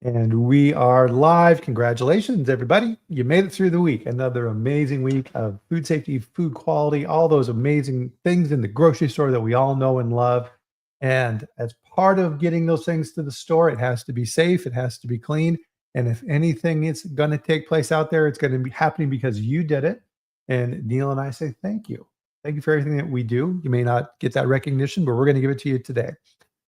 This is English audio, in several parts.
And we are live. Congratulations, everybody. You made it through the week. Another amazing week of food safety, food quality, all those amazing things in the grocery store that we all know and love. And as part of getting those things to the store, it has to be safe, it has to be clean. And if anything is going to take place out there, it's going to be happening because you did it. And Neil and I say thank you. Thank you for everything that we do. You may not get that recognition, but we're going to give it to you today.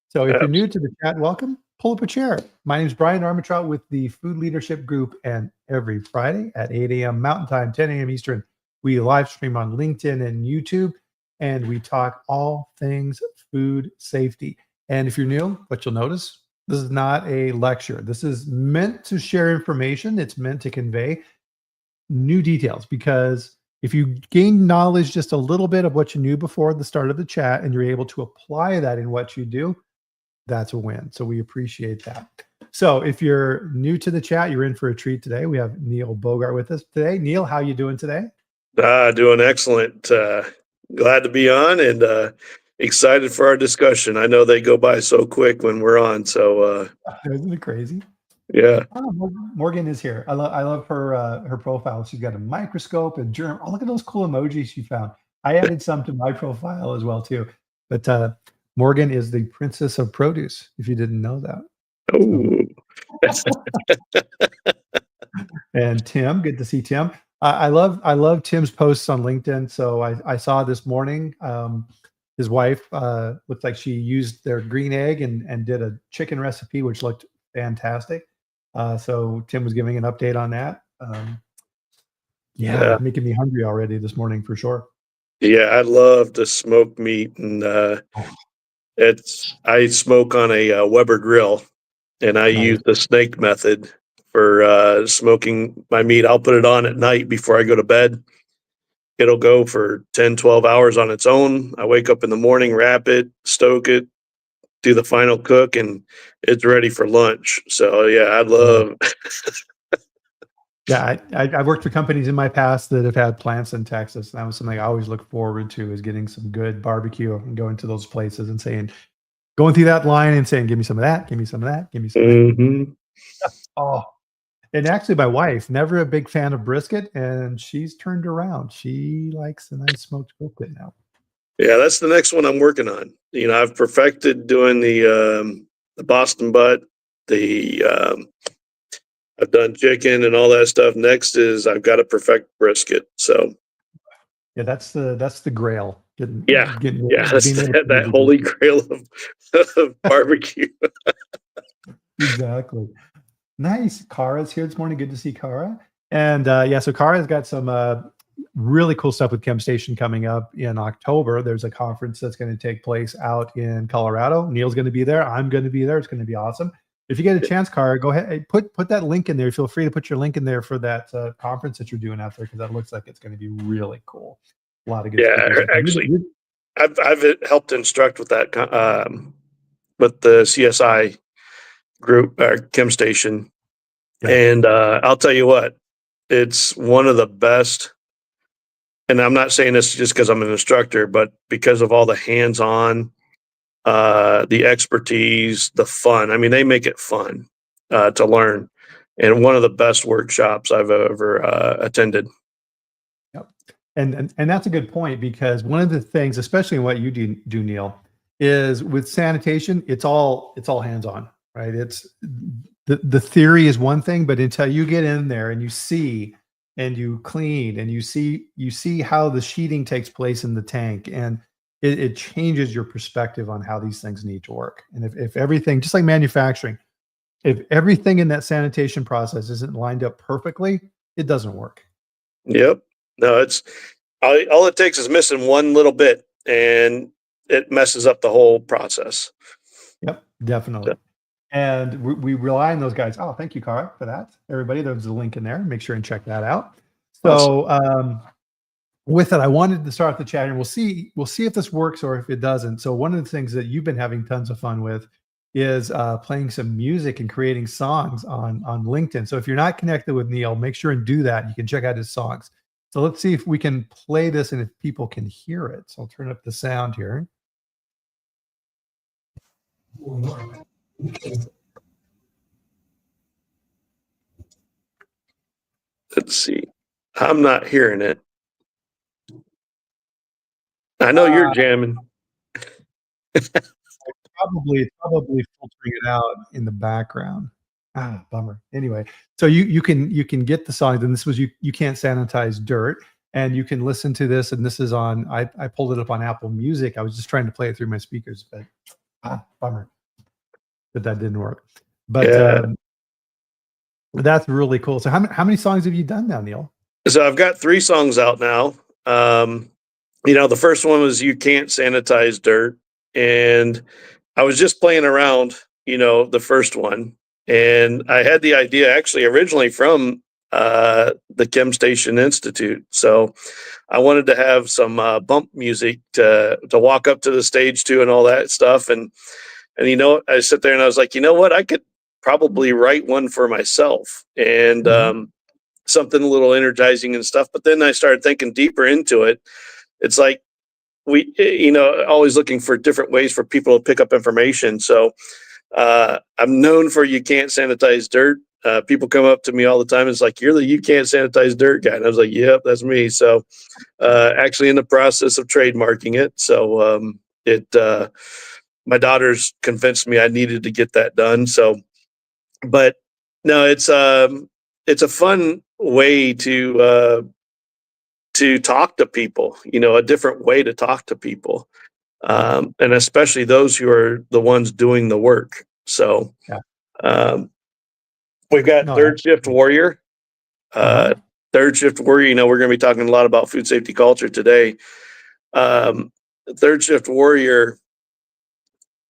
So if you're new to the chat, welcome. Pull up a chair. My name is Bryan Armentrout with the Food Leadership Group, and every Friday at 8 a.m. Mountain Time, 10 a.m. Eastern, we live stream on LinkedIn and YouTube, and we talk all things food safety. And if you're new, what you'll notice, this is not a lecture. This is meant to share information. It's meant to convey new details, because if you gain knowledge just a little bit of what you knew before the start of the chat and you're able to apply that in what you do, that's a win. So we appreciate that. So if you're new to the chat, you're in for a treat today. We have Neil Bogart with us today. Neil, how you doing today? Doing excellent. Glad to be on and excited for our discussion. I know they go by so quick when we're on. So Isn't it crazy? yeah. Oh, Morgan is here. I love her profile. She's got a microscope and germ. Oh, look at those cool emojis she found. I added some to my profile as well too. But Morgan is the princess of produce, if you didn't know that. Oh. And Tim, good to see Tim. I love Tim's posts on LinkedIn. So I saw this morning, his wife looked like she used their green egg and did a chicken recipe, which looked fantastic. So Tim was giving an update on that. Yeah, making me hungry already this morning for sure. Yeah, I love the smoked meat, and I smoke on a Weber grill, and I use the snake method for smoking my meat. I'll put it on at night before I go to bed. It'll go for 10, 12 hours on its own. I wake up in the morning, wrap it, stoke it, do the final cook, and it's ready for lunch. So yeah, I love. Yeah, I've worked for companies in my past that have had plants in Texas. And that was something I always look forward to, is getting some good barbecue and going to those places and going through that line and saying, give me some of that, give me some of that, give me some of that. Mm-hmm. Oh, and actually my wife, never a big fan of brisket, and she's turned around. She likes a nice smoked brisket now. Yeah, that's the next one I'm working on. You know, I've perfected doing the Boston butt, I've done chicken and all that stuff. Next is I've got to perfect brisket. So yeah, that's the grail. That's that holy grail of barbecue. Exactly. Nice. Kara's here this morning. Good to see Kara. And so Kara's got some really cool stuff with ChemStation coming up in October. There's a conference that's going to take place out in Colorado. Neil's going to be there. I'm going to be there. It's going to be awesome. If you get a chance, Kara, go ahead. Put that link in there. Feel free to put your link in there for that conference that you're doing out there, because that looks like it's going to be really cool. A lot of good. Yeah, actually, I've helped instruct with that with the CSI group, ChemStation, and I'll tell you what, it's one of the best. And I'm not saying this just because I'm an instructor, but because of all the hands-on, the expertise, the fun. I mean, they make it fun to learn, and one of the best workshops I've ever attended. Yep. And that's a good point, because one of the things, especially in what you do, Neil, is with sanitation, it's all hands-on, right? It's the theory is one thing, but until you get in there and you see and you clean and you see how the sheeting takes place in the tank, and it changes your perspective on how these things need to work. And if everything, just like manufacturing, if everything in that sanitation process isn't lined up perfectly, it doesn't work. Yep. No, it's all it takes is missing one little bit, and it messes up the whole process. Yep, definitely. Yep. And we rely on those guys. Oh, thank you, Kara, for that. Everybody, there's a link in there. Make sure and check that out. So with it, I wanted to start the chat, and we'll see if this works or if it doesn't. So one of the things that you've been having tons of fun with is playing some music and creating songs on LinkedIn. So if you're not connected with Neil, make sure and do that. You can check out his songs. So let's see if we can play this and if people can hear it. So I'll turn up the sound here. Let's see. I'm not hearing it. I know you're jamming. Probably filtering it out in the background. Bummer. Anyway, so you can get the songs, and this was you can't sanitize dirt, and you can listen to this, and this is on. I pulled it up on Apple Music. I was just trying to play it through my speakers, but bummer that didn't work. But Yeah. that's really cool. So how many songs have you done now, Neil? So I've got 3 songs out now. The first one was "You Can't Sanitize Dirt," and I was just playing around, the first one, and I had the idea actually originally from the Chem Station Institute. So I wanted to have some bump music to walk up to the stage to and all that stuff. And I sit there and I was like, you know what, I could probably write one for myself, and something a little energizing and stuff. But then I started thinking deeper into it. It's like always looking for different ways for people to pick up information. So I'm known for "You Can't Sanitize Dirt." People come up to me all the time. It's like, "You're the "You Can't Sanitize Dirt" guy." And I was like, "Yep, that's me." So actually in the process of trademarking it. So my daughters convinced me I needed to get that done. So, but no, it's a fun way to talk to people, a different way to talk to people. And especially those who are the ones doing the work. So we've got Third Shift Warrior. Third Shift Warrior, we're going to be talking a lot about food safety culture today. Third Shift Warrior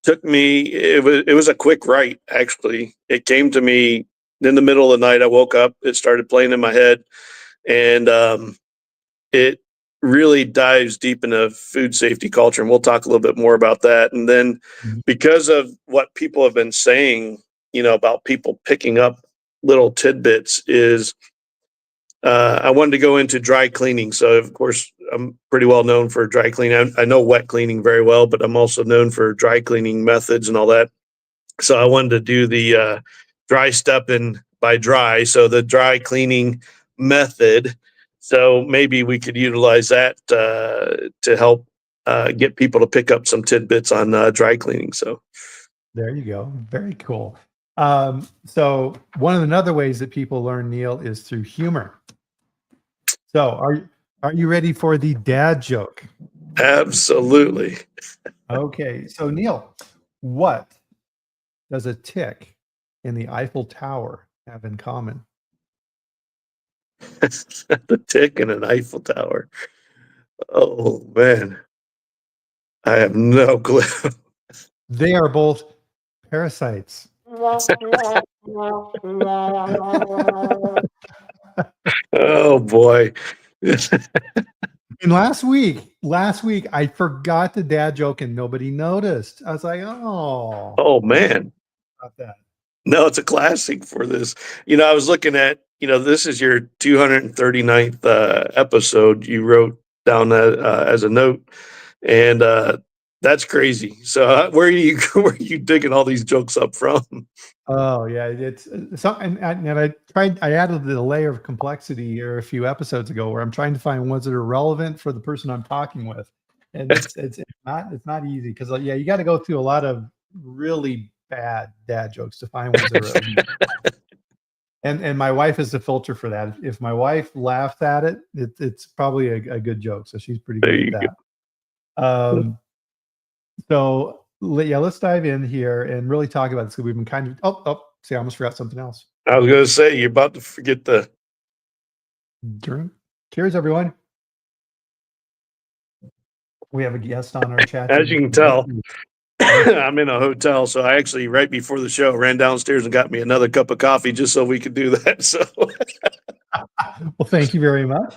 took me, it was a quick write, actually. It came to me in the middle of the night. I woke up, it started playing in my head, and it really dives deep into food safety culture, and we'll talk a little bit more about that. And then because of what people have been saying, about people picking up little tidbits, is I wanted to go into dry cleaning. So of course I'm pretty well known for dry cleaning. I know wet cleaning very well, but I'm also known for dry cleaning methods and all that. So I wanted to do the dry stepping by dry. So the dry cleaning method. So maybe we could utilize that to help get people to pick up some tidbits on dry cleaning. So there you go. Very cool. So one of the other ways that people learn, Neil, is through humor. So are you ready for the dad joke? Absolutely. Okay. So Neil, what does a tick in the Eiffel Tower have in common? The tick in an Eiffel Tower. Oh man, I have no clue. They are both parasites. Oh boy. And last week, I forgot the dad joke and nobody noticed. I was like, Oh man. About that. No, it's a classic for this. I was looking at, this is your 239th episode you wrote down as a note, and that's crazy. So where are you digging all these jokes up from? Oh yeah, it's so, and I added the layer of complexity here a few episodes ago where I'm trying to find ones that are relevant for the person I'm talking with, and it's not easy because you got to go through a lot of really bad dad jokes to find ones that are. And my wife is the filter for that. If my wife laughs at it, it's probably a good joke. So she's pretty good at that. So let's dive in here and really talk about this because we've been kind of. See, I almost forgot something else. I was going to say you're about to forget the drink. Cheers, everyone. We have a guest on our chat. As you can tell, I'm in a hotel, so I actually right before the show ran downstairs and got me another cup of coffee just so we could do that. So, well, thank you very much.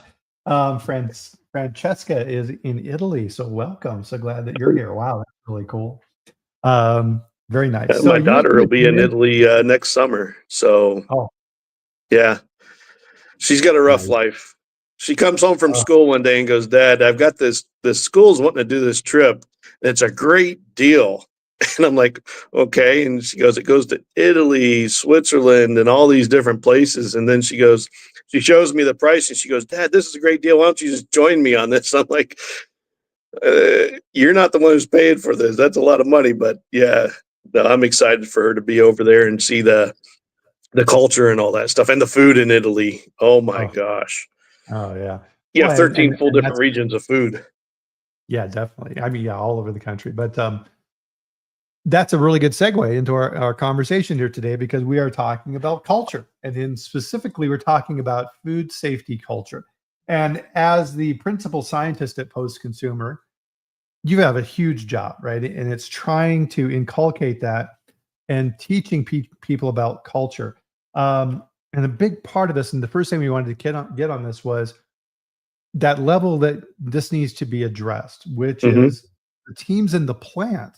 Francesca is in Italy, so welcome. So glad that you're here. Wow, that's really cool. Very nice. So my daughter will be in Italy next summer. So, yeah, she's got a rough life. She comes home from school one day and goes, "Dad, I've got this school's wanting to do this trip. It's a great deal. And I'm like, okay. And she goes, it goes to Italy, Switzerland, and all these different places. And then she shows me the price and she goes, Dad, this is a great deal. Why don't you just join me on this? I'm like, you're not the one who's paying for this. That's a lot of money. But yeah, no, I'm excited for her to be over there and see the culture and all that stuff and the food in Italy. Oh my Oh, gosh. oh yeah. You have Well, 13 full and different that's regions of food. yeah, definitely. I mean, yeah, all over the country. But that's a really good segue into our conversation here today because we are talking about culture. And then specifically, we're talking about food safety culture. And as the principal scientist at Post Consumer, you have a huge job, right? And it's trying to inculcate that and teaching people about culture. And a big part of this, and the first thing we wanted to get on this was that level that this needs to be addressed, which Hmm. is the teams in the plant.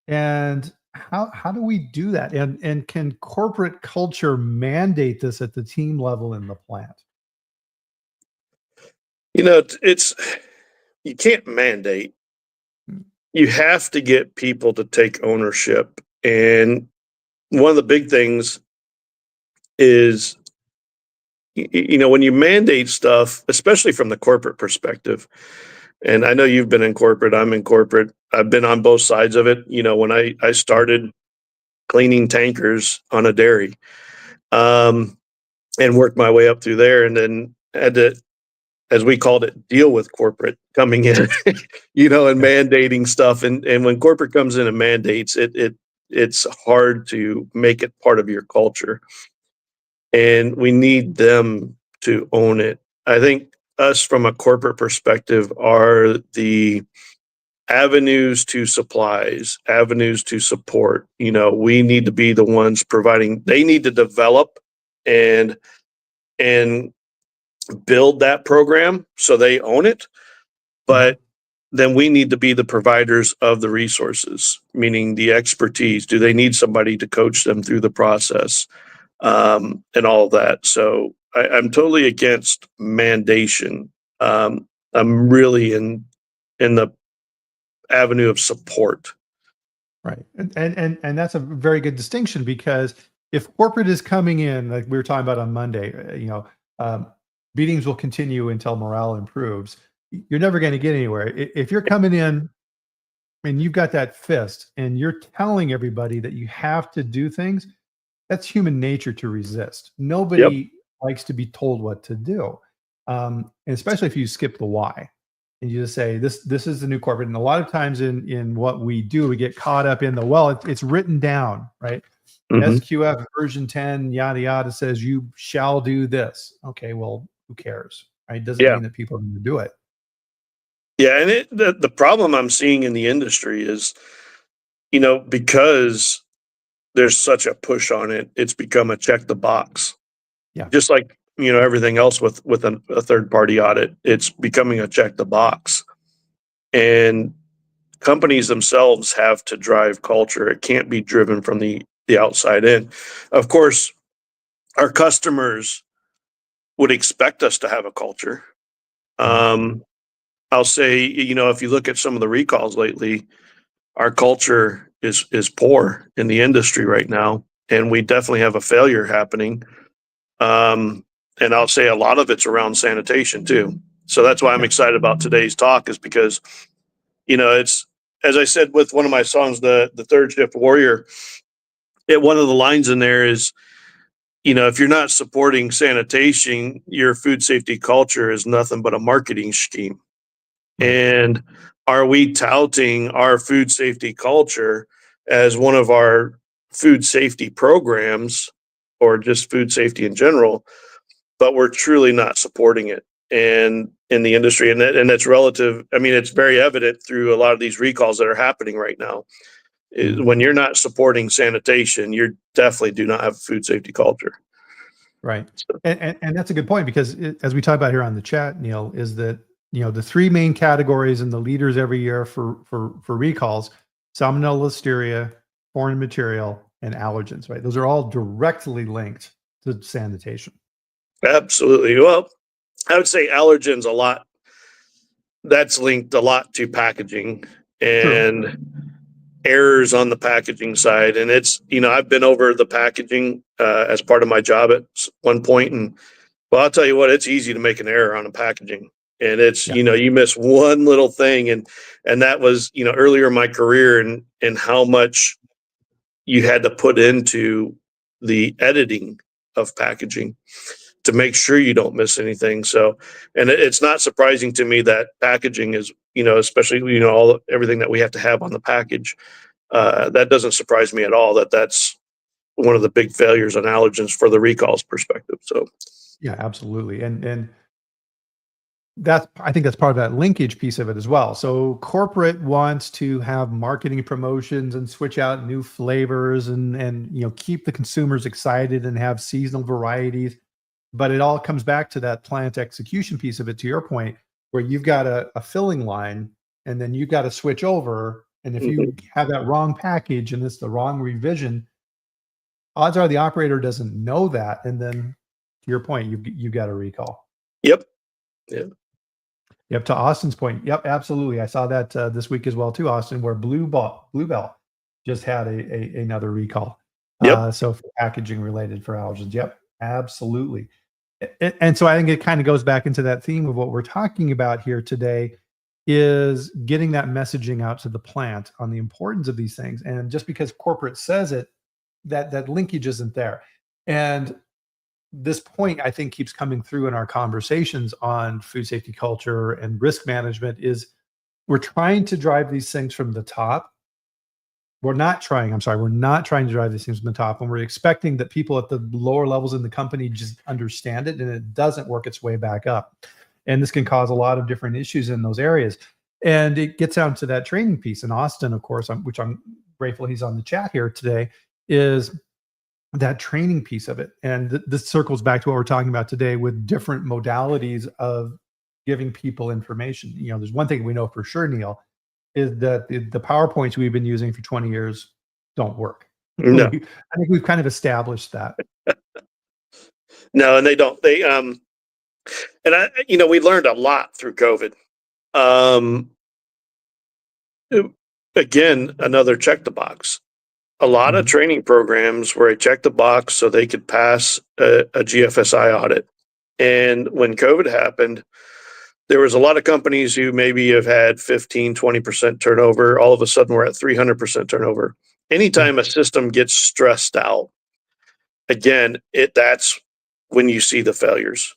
And how do we do that? And can corporate culture mandate this at the team level in the plant? It's you can't mandate. Mm. You have to get people to take ownership. And one of the big things is, when you mandate stuff, especially from the corporate perspective, and I know you've been in corporate, I'm in corporate, I've been on both sides of it. When I started cleaning tankers on a dairy, um, and worked my way up through there, and then had to, as we called it, deal with corporate coming in, and Yeah. mandating stuff. And when corporate comes in and mandates it's hard to make it part of your culture. And we need them to own it. I think us from a corporate perspective are the avenues to supplies, avenues to support. We need to be the ones providing, they need to develop and and build that program so they own it. Mhm. But then we need to be the providers of the resources, meaning the expertise. Do they need somebody to coach them through the process, and all of that? So I'm totally against mandation. I'm really in the avenue of support. Right. And that's a very good distinction because if corporate is coming in, like we were talking about on Monday, um, meetings will continue until morale improves. You're never going to get anywhere. If you're coming in and you've got that fist and you're telling everybody that you have to do things, that's human nature to resist. Yep. Nobody likes to be told what to do, and especially if you skip the why and you just say this is the new corporate. And a lot of times in what we do, we get caught up in the it's written down, right? Hmm. SQF version 10 yada yada says you shall do this. Okay, well, who cares, right? Doesn't Yeah. mean that people are going to do it. Yeah. And the problem I'm seeing in the industry is, because there's such a push on it, it's become a check the box. Yeah. Just like, everything else with a third party audit, it's becoming a check the box. And companies themselves have to drive culture. It can't be driven from the outside in. Of course, our customers would expect us to have a culture. Mhm. Um, I'll say, if you look at some of the recalls lately, our culture is poor in the industry right now, and we definitely have a failure happening. Um, and I'll say a lot of it's around sanitation too. So that's why I'm Yeah. excited about today's talk, is because, it's, as I said with one of my songs, the third shift warrior, one of the lines in there is, if you're not supporting sanitation, your food safety culture is nothing but a marketing scheme. Right. And are we touting our food safety culture as one of our food safety programs, or just food safety in general, but we're truly not supporting it and in the industry? And that's relative. I mean, it's very evident through a lot of these recalls that are happening right now. Mhm. When you're not supporting sanitation, you definitely do not have a food safety culture. Right. So, And that's a good point because as we talk about here on the chat, Neil, is that the three main categories and the leaders every year for recalls: salmonella, listeria, foreign material, and allergens. Right. Those are all directly linked to sanitation. absolutely. Well, I would say allergens a lot. That's linked a lot to packaging. True. And errors on the packaging side. And it's, I've been over the packaging as part of my job at one point, and well, I'll tell you what, it's easy to make an error on a packaging. And it's, Yeah. you miss one little thing. And that was, earlier in my career, and how much you had to put into the editing of packaging to make sure you don't miss anything. So, and it's not surprising to me that packaging is, especially, everything that we have to have on the package. That doesn't surprise me at all, that's one of the big failures on allergens for the recalls perspective. So, Yeah, absolutely. And that's, I think that's part of that linkage piece of it as well. So corporate wants to have marketing promotions and switch out new flavors and keep the consumers excited and have seasonal varieties. But it all comes back to that plant execution piece of it, to your point, where you've got a filling line and then you've got to switch over. And if you mhm. have that wrong package and it's the wrong revision, odds are the operator doesn't know that. And then to your point, you've got a recall. Yep. Yeah. Yep. To Austin's point. Yep. Absolutely. I saw that this week as well too, Austin, where Bluebell just had another recall. Yep. So for packaging related for allergens. Yep. Absolutely. And so I think it kind of goes back into that theme of what we're talking about here today is getting that messaging out to the plant on the importance of these things. And just because corporate says it, that linkage isn't there. And this point I think keeps coming through in our conversations on food safety culture and risk management is we're trying to drive these things from the top. We're not trying to drive these things from the top, and we're expecting that people at the lower levels in the company just understand it, and it doesn't work its way back up. And this can cause a lot of different issues in those areas. And it gets down to that training piece. And Austin, of course, which I'm grateful he's on the chat here today, is that training piece of it. And this circles back to what we're talking about today with different modalities of giving people information. There's one thing we know for sure, Neil, is that the PowerPoints we've been using for 20 years don't work. No, I think we've kind of established that. no, and they don't. And we learned a lot through COVID. Um, Again, another check the box. A lot of Mhm. training programs where I checked the box so they could pass a GFSI audit. And when COVID happened, there was a lot of companies who maybe have had 15, 20% turnover. All of a sudden, we're at 300% turnover. Yeah. Anytime a system gets stressed out, again, that's when you see the failures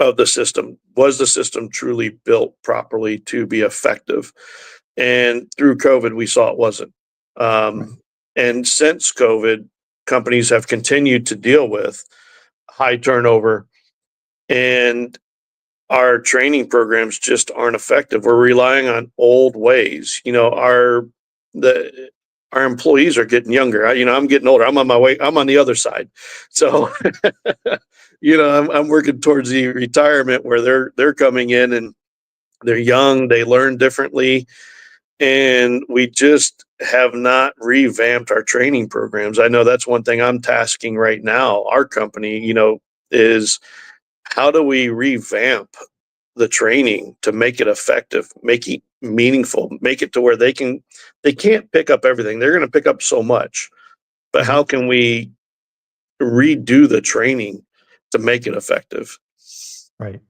of the system. Was the system truly built properly to be effective? And through COVID, we saw it wasn't. Right. And since COVID, companies have continued to deal with high turnover, and our training programs just aren't effective. We're relying on old ways. The our employees are getting younger. I'm getting older. I'm on my way. I'm on the other side. So, I'm working towards the retirement where they're coming in and they're young. They learn differently, and we just have not revamped our training programs. I know that's one thing I'm tasking right now. Our company, is how do we revamp the training to make it effective, make it meaningful, make it to where they can't pick up everything. They're going to pick up so much, but Mhm. how can we redo the training to make it effective? Right.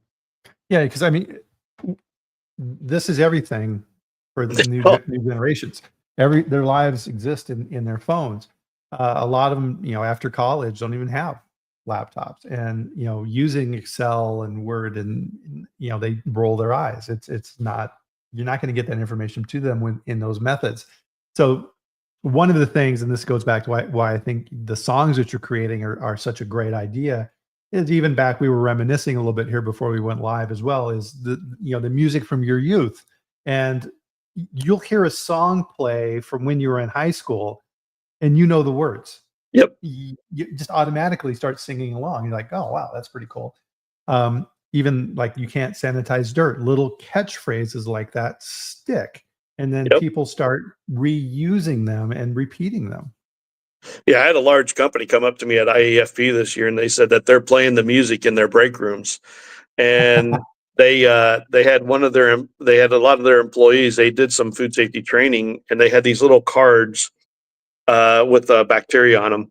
Yeah, because I mean, this is everything for the Oh, new generations. Their lives exist in their phones. A lot of them, after college, don't even have laptops, and using Excel and Word, and they roll their eyes. It's not You're not going to get that information to them in those methods. So one of the things, and this goes back to why I think the songs that you're creating are such a great idea, is even back, we were reminiscing a little bit here before we went live as well, is the music from your youth. And you'll hear a song play from when you were in high school and the words. yep, You just automatically start singing along. You're like, oh wow, that's pretty cool. Even like you can't sanitize dirt, little catchphrases like that stick. And then yep. people start reusing them and repeating them. Yeah, I had a large company come up to me at IAFP this year, and they said that they're playing the music in their break rooms. And they had they had a lot of their employees. They did some food safety training, and they had these little cards with bacteria on them.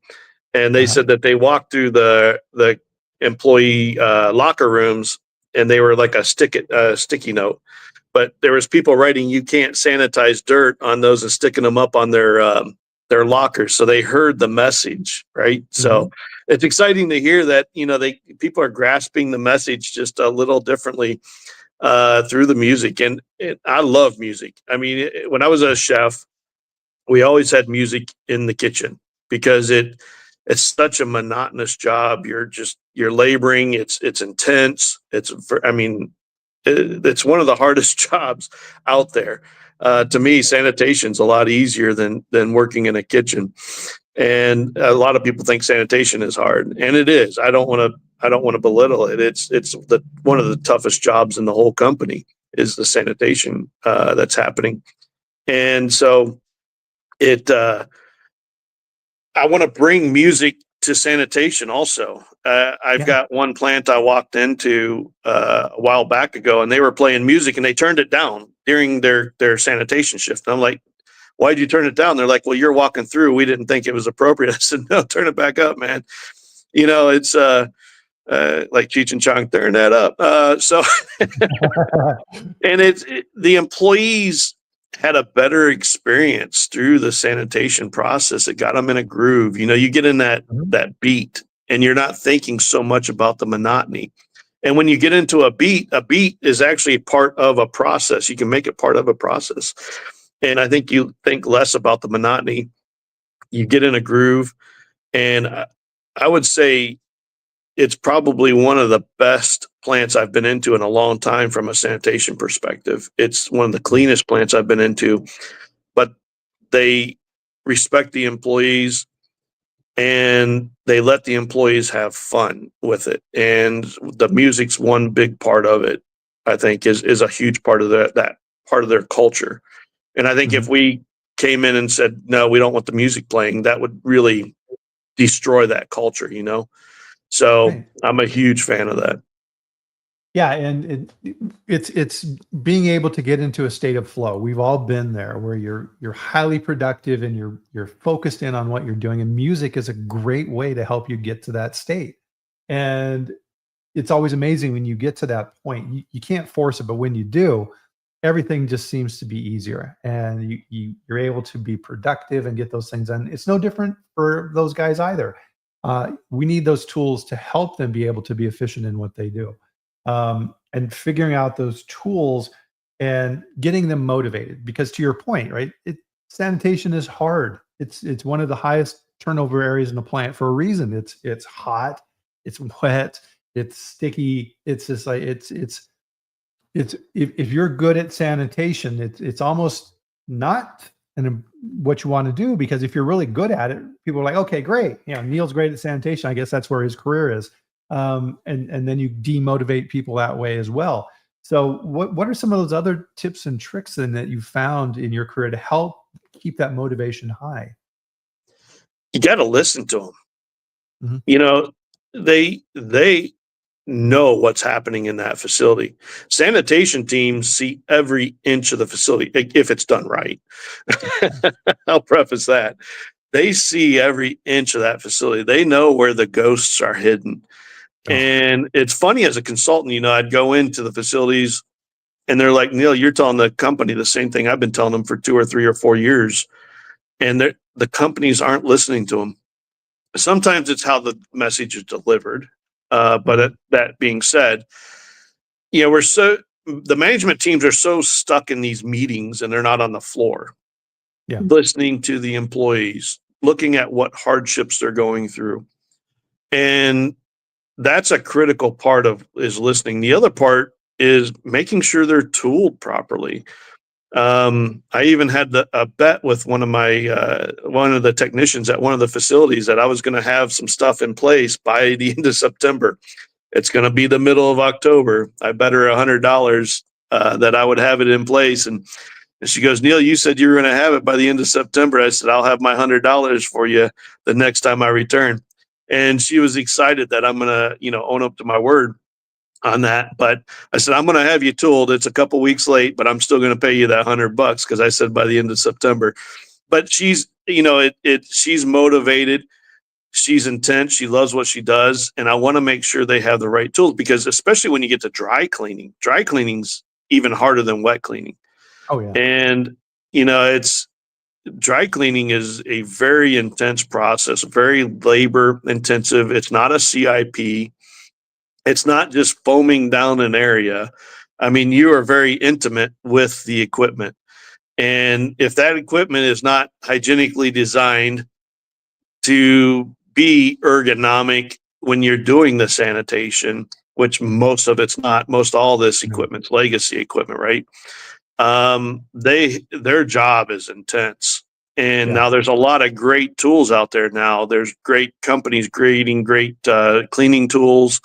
And they said that they walked through the employee locker rooms, and they were like a sticky note. But there was people writing, "You can't sanitize dirt" on those and sticking them up on their lockers. So they heard the message, right? So it's exciting to hear that, people are grasping the message just a little differently through the music. And I love music. I mean, when I was a chef, we always had music in the kitchen because it's such a monotonous job. You're laboring. It's intense. It's one of the hardest jobs out there. To me, sanitation's a lot easier than working in a kitchen. And a lot of people think sanitation is hard, and it is. I don't want to belittle it. It's one of the toughest jobs in the whole company is the sanitation that's happening. And so I want to bring music to sanitation also. I've got one plant I walked into a while back ago, and they were playing music, and they turned it down during their sanitation shift. And I'm like, "Why'd you turn it down?" They're like, "Well, you're walking through. We didn't think it was appropriate." I said, "No, turn it back up, man. It's like Cheech and Chong, turn that up." And the employees had a better experience through the sanitation process. It got them in a groove. You get in that beat, and you're not thinking so much about the monotony. And when you get into a beat is actually part of a process. You can make it part of a process. And I think you think less about the monotony. You get in a groove. And I would say it's probably one of the best plants I've been into in a long time from a sanitation perspective. It's one of the cleanest plants I've been into, but they respect the employees and they let the employees have fun with it. And the music's one big part of it, I think, is a huge part of that part of their culture. And I think if we came in and said, "No, we don't want the music playing," that would really destroy that culture, So I'm a huge fan of that. Yeah, and it's being able to get into a state of flow. We've all been there where you're highly productive and you're focused in on what you're doing, and music is a great way to help you get to that state. And it's always amazing when you get to that point. You can't force it, but when you do, everything just seems to be easier, and you're able to be productive and get those things done. It's no different for those guys either. We need those tools to help them be able to be efficient in what they do. And figuring out those tools and getting them motivated, because to your point, right, sanitation is hard. It's one of the highest turnover areas in the plant for a reason. It's hot, it's wet, it's sticky. It's just like it's if you're good at sanitation, it's almost not what you want to do, because if you're really good at it, people are like, "Okay, great, Neil's great at sanitation. I guess that's where his career is." And then you demotivate people that way as well. So what are some of those other tips and tricks then that you found in your career to help keep that motivation high? You got to listen to them. They know what's happening in that facility. Sanitation teams see every inch of the facility if it's done right. I'll preface that. They see every inch of that facility. They know where the ghosts are hidden. And it's funny, as a consultant, I'd go into the facilities and they're like, "Neil, you're telling the company the same thing I've been telling them for 2 or 3 or 4 years." And the companies aren't listening to them. Sometimes it's how the message is delivered. But that being said, the management teams are so stuck in these meetings and they're not on the floor listening to the employees, looking at what hardships they're going through. And that's a critical part is listening. The other part is making sure they're tooled properly. I even had a bet with one of the technicians at one of the facilities that I was going to have some stuff in place by the end of September. It's going to be the middle of October. I bet her $100 that I would have it in place. And she goes, "Neil, you said you were going to have it by the end of September." I said, "I'll have my $100 for you the next time I return." And she was excited that I'm going to, own up to my word. on that. But I said, I'm going to have you tooled. It's a couple weeks late, but I'm still going to pay you that $100 because I said by the end of September. But she's, she's motivated. She's intense. She loves what she does. And I want to make sure they have the right tools, because especially when you get to dry cleaning's even harder than wet cleaning. Oh yeah. And, it's dry cleaning is a very intense process, very labor intensive. It's not a CIP. It's not just foaming down an area. I mean, you are very intimate with the equipment. And if that equipment is not hygienically designed to be ergonomic when you're doing the sanitation, which most of it's not, most all this equipment's legacy equipment, right? Their job is intense. And now there's a lot of great tools out there now. There's great companies creating great cleaning tools.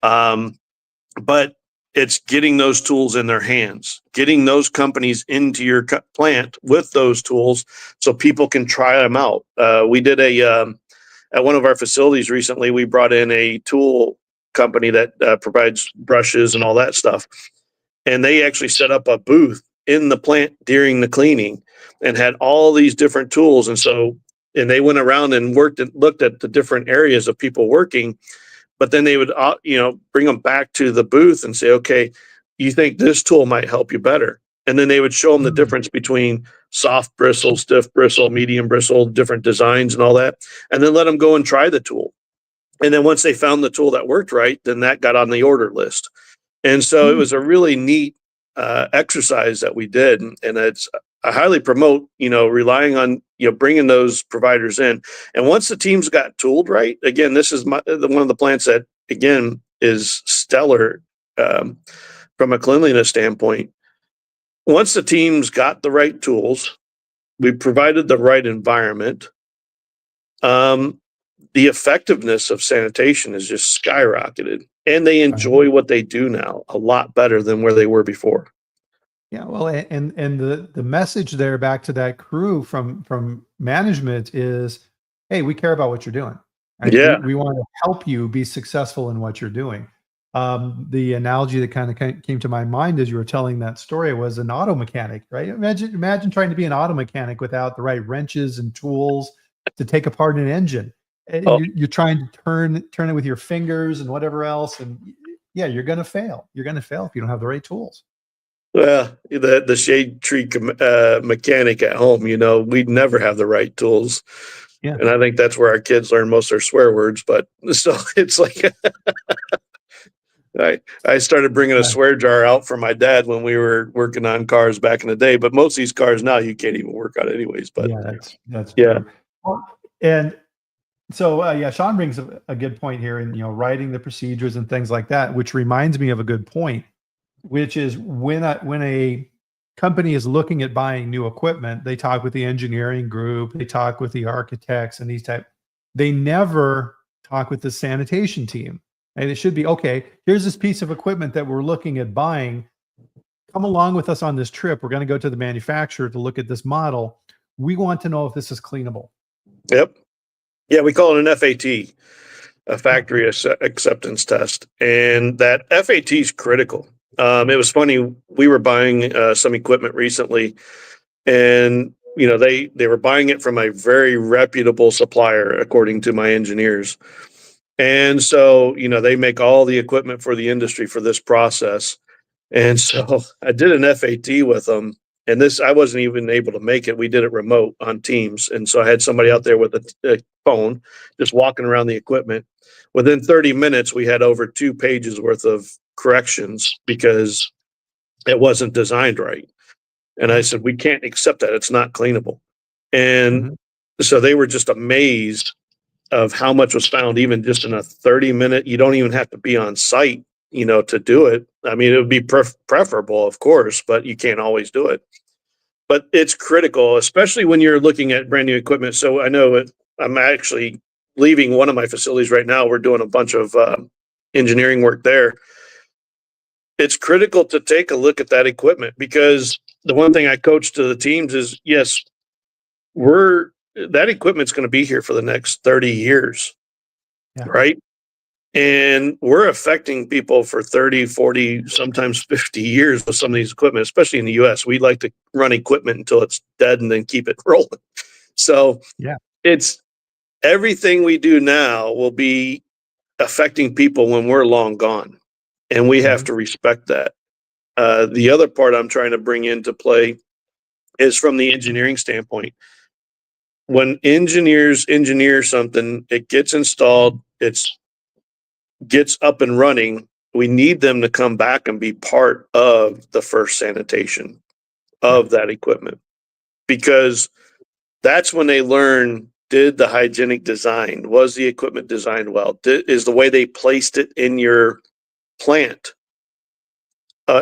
But it's getting those tools in their hands, getting those companies into your plant with those tools so people can try them out. We did at one of our facilities recently, we brought in a tool company that provides brushes and all that stuff. And they actually set up a booth in the plant during the cleaning and had all these different tools. And they went around and looked at the different areas of people working. But then they would, bring them back to the booth and say, okay, you think this tool might help you better. And then they would show them the difference between soft bristle, stiff bristle, medium bristle, different designs and all that. And then let them go and try the tool. And then once they found the tool that worked right, then that got on the order list. And so it was a really neat exercise that we did. And I highly promote, relying on, bringing those providers in. And once the teams got tooled right, again, this is one of the plants that, again, is stellar from a cleanliness standpoint. Once the teams got the right tools, we provided the right environment, the effectiveness of sanitation is just skyrocketed. And they enjoy what they do now a lot better than where they were before. Yeah, well, and the message there back to that crew from management is, hey, we care about what you're doing. Right? Yeah. We want to help you be successful in what you're doing. The analogy that kind of came to my mind as you were telling that story was an auto mechanic, right? Imagine trying to be an auto mechanic without the right wrenches and tools to take apart an engine. And you're trying to turn it with your fingers and whatever else, and yeah, you're going to fail. You're going to fail if you don't have the right tools. Well, the shade tree mechanic at home, we'd never have the right tools. Yeah. And I think that's where our kids learn most of their swear words. But so it's like, I started bringing a swear jar out for my dad when we were working on cars back in the day. But most of these cars now, you can't even work on anyways. But yeah, that's true. Well, and so, Sean brings a good point here in, writing the procedures and things like that, which reminds me of a good point, which is when a company is looking at buying new equipment, they talk with the engineering group, they talk with the architects and they never talk with the sanitation team. And it should be, okay, here's this piece of equipment that we're looking at buying. Come along with us on this trip. We're going to go to the manufacturer to look at this model. We want to know if this is cleanable. Yep. Yeah, we call it an FAT, a factory acceptance test. And that FAT is critical. It was funny. We were buying some equipment recently, and they were buying it from a very reputable supplier, according to my engineers. And so they make all the equipment for the industry for this process. And so I did an FAT with them, and I wasn't even able to make it. We did it remote on Teams, and so I had somebody out there with a phone, just walking around the equipment. Within 30 minutes, we had over 2 pages worth of corrections because it wasn't designed right. And I said, we can't accept that. It's not cleanable. And so they were just amazed of how much was found, even just in a 30-minute. You don't even have to be on site, to do it. I mean, it would be preferable, of course, but you can't always do it. But it's critical, especially when you're looking at brand new equipment. So I know I'm actually leaving one of my facilities right now. We're doing a bunch of engineering work there. It's critical to take a look at that equipment, because the one thing I coach to the teams is, yes, that equipment's going to be here for the next 30 years, right? And we're affecting people for 30, 40, sometimes 50 years with some of these equipment, especially in the US. We like to run equipment until it's dead and then keep it rolling. So Yeah. it's everything we do now will be affecting people when we're long gone. And we have Mhm. to respect that. The other part I'm trying to bring into play is from the engineering standpoint. When engineers engineer something, it gets installed, it's gets up and running. We need them to come back and be part of the first sanitation Yeah. of that equipment, because that's when they learn, did the hygienic design, was the equipment designed well, is the way they placed it in your plant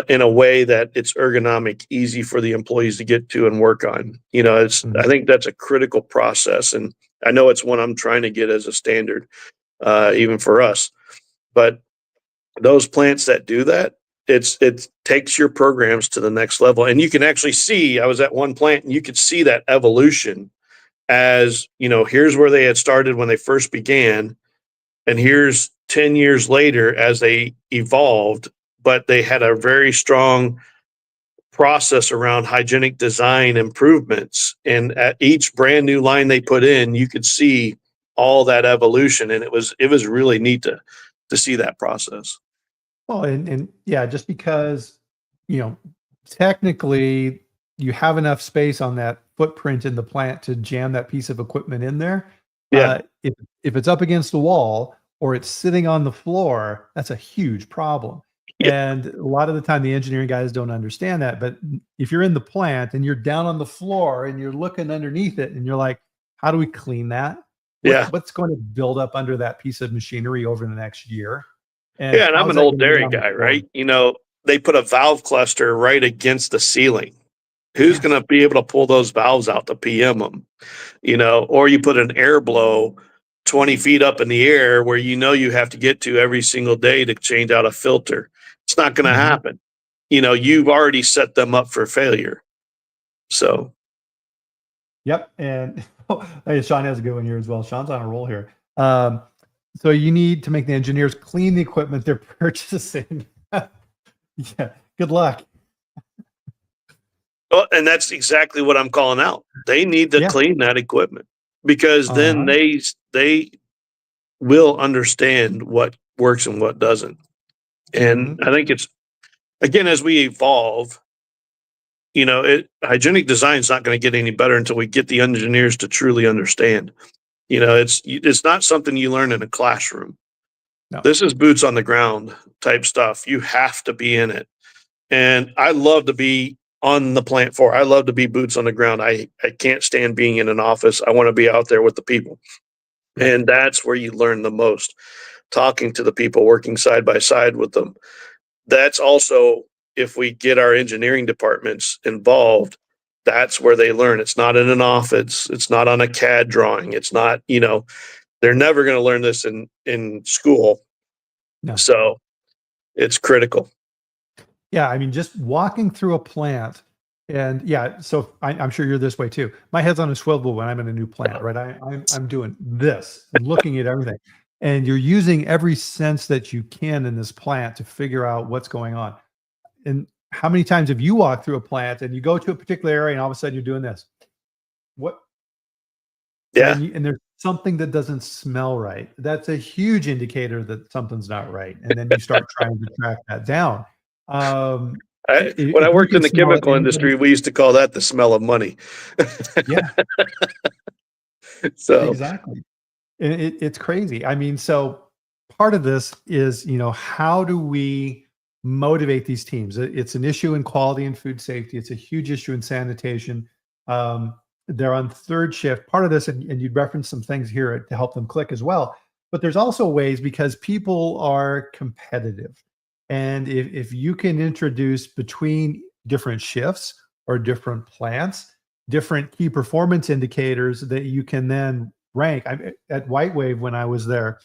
in a way that it's ergonomic, easy for the employees to get to and work on. I Mhm. think that's a critical process, and I know it's one I'm trying to get as a standard, even for us. But those plants that do that, it takes your programs to the next level, and you can actually see. I was at one plant, and you could see that evolution. As here's where they had started when they first began, and here's 10 years later as they evolved, but they had a very strong process around hygienic design improvements. And at each brand new line they put in, you could see all that evolution. And it was really neat to see that process. Well, and yeah, just because, you know, technically you have enough space on that footprint in the plant to jam that piece of equipment in there. Yeah. If it's up against the wall or it's sitting on the floor, that's a huge problem. Yeah. And a lot of the time, the engineering guys don't understand that. But if you're in the plant and you're down on the floor and you're looking underneath it and you're like, how do we clean that? Yeah. What's going to build up under that piece of machinery over the next year? And Yeah. And I'm how's an that old going to get dairy on the guy, floor? right? They put a valve cluster right against the ceiling. Who's going Yes. to be able to pull those valves out to PM them? Or you put an air blow 20 feet up in the air where you have to get to every single day to change out a filter. It's not going to Mhm. happen. You've already set them up for failure. So, Yep, and hey, Sean has a good one here as well. Sean's on a roll here. Um, so you need to make the engineers clean the equipment they're purchasing. Yeah, good luck. well, and that's exactly what I'm calling out. They need to Yeah. clean that equipment, because then Uh-huh. they will understand what works and what doesn't. And Mhm. I think it's, again, as we evolve, hygienic design is not going to get any better until we get the engineers to truly understand. It's not something you learn in a classroom. No. This is boots on the ground type stuff. You have to be in it. And I love to be on the plant floor. I love to be boots on the ground. I can't stand being in an office. I want to be out there with the people. Yep. And that's where you learn the most, talking to the people, working side by side with them. That's also, if we get our engineering departments involved, that's where they learn. It's not in an office. It's not on a CAD drawing. It's not, they're never going to learn this in school. No. So it's critical. Yeah, I mean, just walking through a plant, and yeah, so I'm sure you're this way too. My head's on a swivel when I'm in a new plant, right? I'm doing this, looking at everything, and you're using every sense that you can in this plant to figure out what's going on. And how many times have you walked through a plant and you go to a particular area and all of a sudden you're doing this? What? Yeah. And there's something that doesn't smell right. That's a huge indicator that something's not right. And then you start trying to track that down. When I If you worked in can the smell it, chemical anybody, industry, we used to call that the smell of money. yeah, So, exactly. And it's crazy. I mean, so part of this is, how do we motivate these teams? It's an issue in quality and food safety. It's a huge issue in sanitation. Um, they're on third shift. Part of this, and you referenced some things here to help them click as well. But there's also ways, because people are competitive. And if you can introduce between different shifts or different plants, different key performance indicators that you can then rank. At White Wave, when I was there,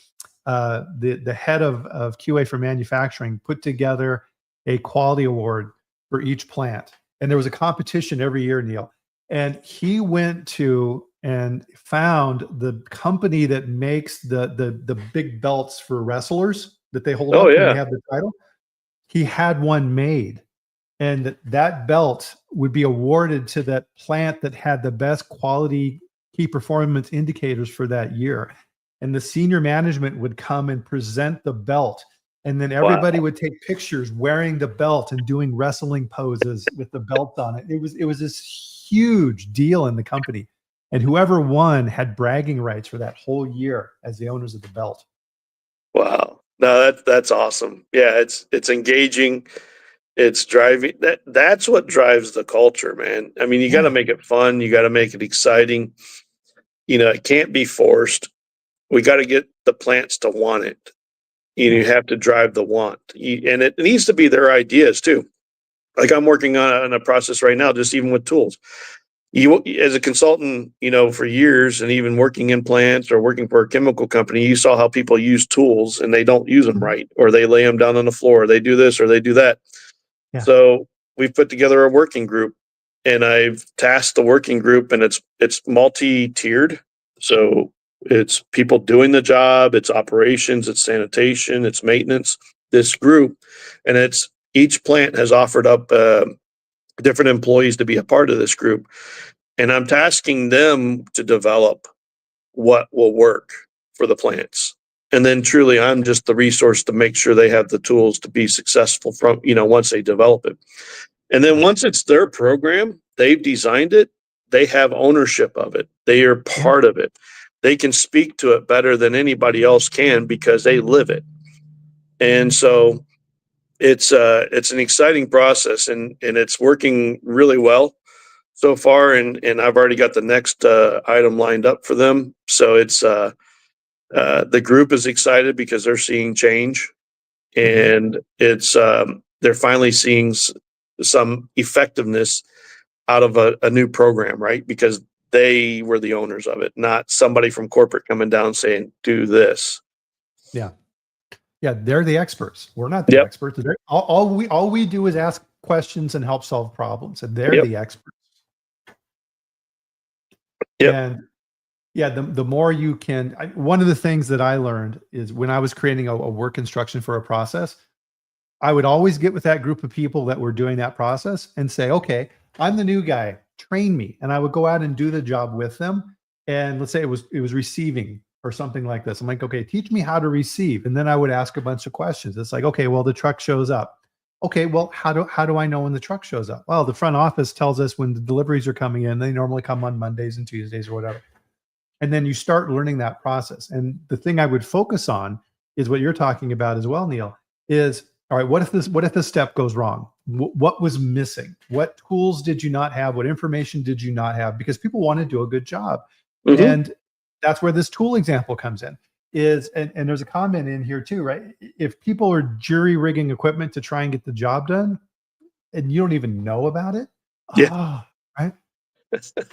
the head of QA for manufacturing put together a quality award for each plant, and there was a competition every year, Neil. And he went to and found the company that makes the big belts for wrestlers that they hold Oh up when they yeah. have the title. He had one made, and that belt would be awarded to that plant that had the best quality key performance indicators for that year. And the senior management would come and present the belt, and then everybody Wow. would take pictures wearing the belt and doing wrestling poses with the belt on it. It was this huge deal in the company, and whoever won had bragging rights for that whole year as the owners of the belt. Wow. No, that's awesome. Yeah, it's engaging. It's driving. That's what drives the culture, man. I mean, you got to Yeah. make it fun. You got to make it exciting. It can't be forced. We got to get the plants to want it. You have to drive the want, and it needs to be their ideas too. Like I'm working on a process right now, just even with tools. You, as a consultant, for years, and even working in plants or working for a chemical company, you saw how people use tools and they don't use them right, or they lay them down on the floor, or they do this or they do that. Yeah. So we've put together a working group, and I've tasked the working group, and it's multi-tiered. So it's people doing the job, it's operations, it's sanitation, it's maintenance. This group, and it's each plant has offered up different employees to be a part of this group, and I'm tasking them to develop what will work for the plants. And then truly, I'm just the resource to make sure they have the tools to be successful from, once they develop it. And then once it's their program, they've designed it, they have ownership of it. They are Yeah. part of it. They can speak to it better than anybody else can because they live it. And so it's an exciting process, and it's working really well so far. And I've already got the next item lined up for them. So it's the group is excited because they're seeing change, and it's they're finally seeing some effectiveness out of a new program, right? Because they were the owners of it, not somebody from corporate coming down saying, do this. Yeah. Yeah, they're the experts. We're not the Yep. experts. All we do is ask questions and help solve problems, and they're Yep. the experts. Yep. And yeah, the more you can, one of the things that I learned is when I was creating a work instruction for a process, I would always get with that group of people that were doing that process and say, okay, I'm the new guy, train me. And I would go out and do the job with them. And let's say it was receiving or something like this. I'm like, okay, teach me how to receive. And then I would ask a bunch of questions. It's like, okay, well, the truck shows up. Okay, well, how do I know when the truck shows up? Well, the front office tells us when the deliveries are coming in. They normally come on Mondays and Tuesdays or whatever. And then you start learning that process. And the thing I would focus on is what you're talking about as well, Neil, is all right, what if this step goes wrong? What was missing? What tools did you not have? What information did you not have? Because people want to do a good job. Mm-hmm. And that's where this tool example comes in. And there's a comment in here too, right? If people are jury rigging equipment to try and get the job done, and you don't even know about it, Yeah. right?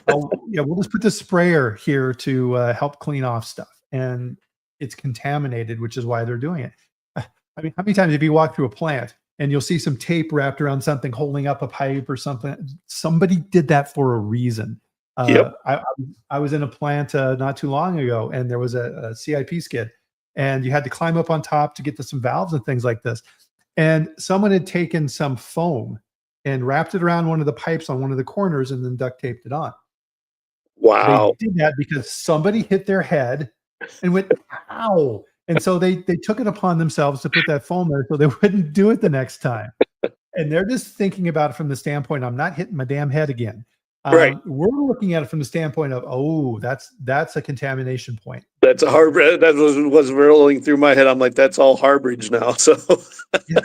Oh, yeah, we'll just put the sprayer here to help clean off stuff, and it's contaminated, which is why they're doing it. I mean, how many times have you walked through a plant and you'll see some tape wrapped around something holding up a pipe or something? Somebody did that for a reason. Yep. I was in a plant not too long ago, and there was a CIP skid, and you had to climb up on top to get to some valves and things like this. And someone had taken some foam and wrapped it around one of the pipes on one of the corners and then duct taped it on. They Wow. did that because somebody hit their head and went, ow. And so they took it upon themselves to put that foam there so they wouldn't do it the next time. And they're just thinking about it from the standpoint, I'm not hitting my damn head again. Right. We're looking at it from the standpoint of, oh, that's a contamination point. That's a harbor. That was rolling through my head. I'm like, that's all Harbridge now. So Yeah.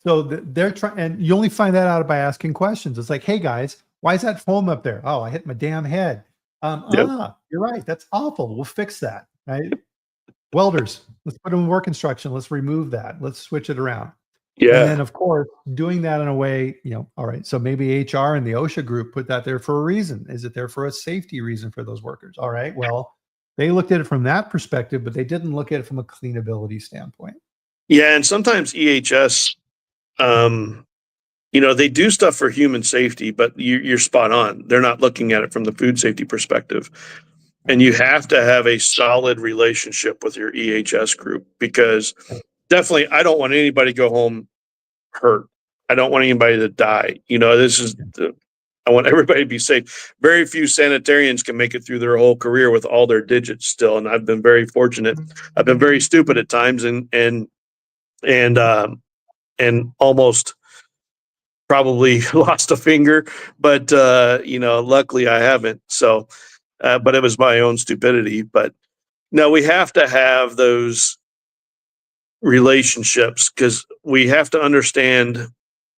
So they're trying, and you only find that out by asking questions. It's like, hey guys, why is that foam up there? Oh, I hit my damn head. Yep. You're right. That's awful. We'll fix that. Right. Welders, let's put them in work instruction. Let's remove that. Let's switch it around. And Yeah. then, of course, doing that in a way, all right, so maybe HR and the OSHA group put that there for a reason. Is it there for a safety reason for those workers? All right, well, they looked at it from that perspective, but they didn't look at it from a cleanability standpoint. Yeah. And sometimes EHS they do stuff for human safety, but you're spot on. They're not looking at it from the food safety perspective. And you have to have a solid relationship with your EHS group, because definitely I don't want anybody to go home hurt. I don't want anybody to die. I want everybody to be safe. Very few sanitarians can make it through their whole career with all their digits still. And I've been very fortunate. I've been very stupid at times and almost probably lost a finger, but luckily I haven't. So, but it was my own stupidity. But no, we have to have those relationships, because we have to understand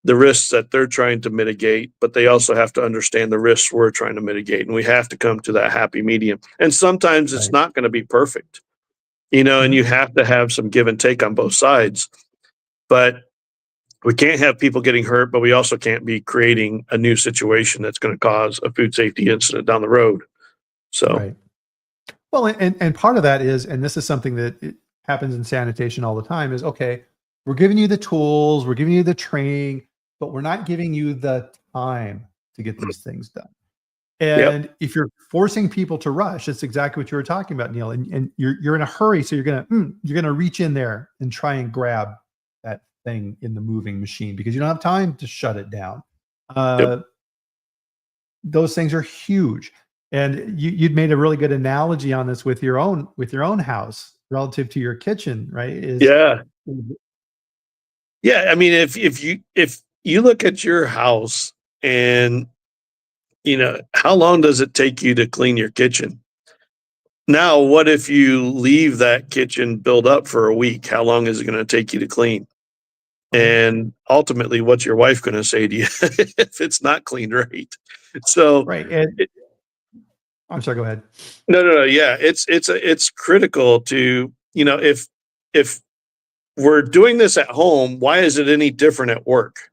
the risks that they're trying to mitigate, but they also have to understand the risks we're trying to mitigate. And we have to come to that happy medium. And sometimes it's Right. not going to be perfect, and you have to have some give and take on both sides. But we can't have people getting hurt, but we also can't be creating a new situation that's going to cause a food safety incident down the road. So, Right. Well, and part of that is, and this is something that it happens in sanitation all the time, is okay, we're giving you the tools, we're giving you the training, but we're not giving you the time to get these things done. yep, And if you're forcing people to rush, that's exactly what you were talking about, Neil. And you're in a hurry, so you're gonna reach in there and try and grab that thing in the moving machine because you don't have time to shut it down. yep, Uh, those things are huge. And you'd made a really good analogy on this with your own house relative to your kitchen, right? yeah, yeah. I mean, if you look at your house and how long does it take you to clean your kitchen? Now, what if you leave that kitchen build up for a week? How long is it going to take you to clean? And ultimately, what's your wife going to say to you if it's not cleaned right? So, Right. And it, I'm sorry, go ahead. no. Yeah, it's critical to if we're doing this at home, why is it any different at work?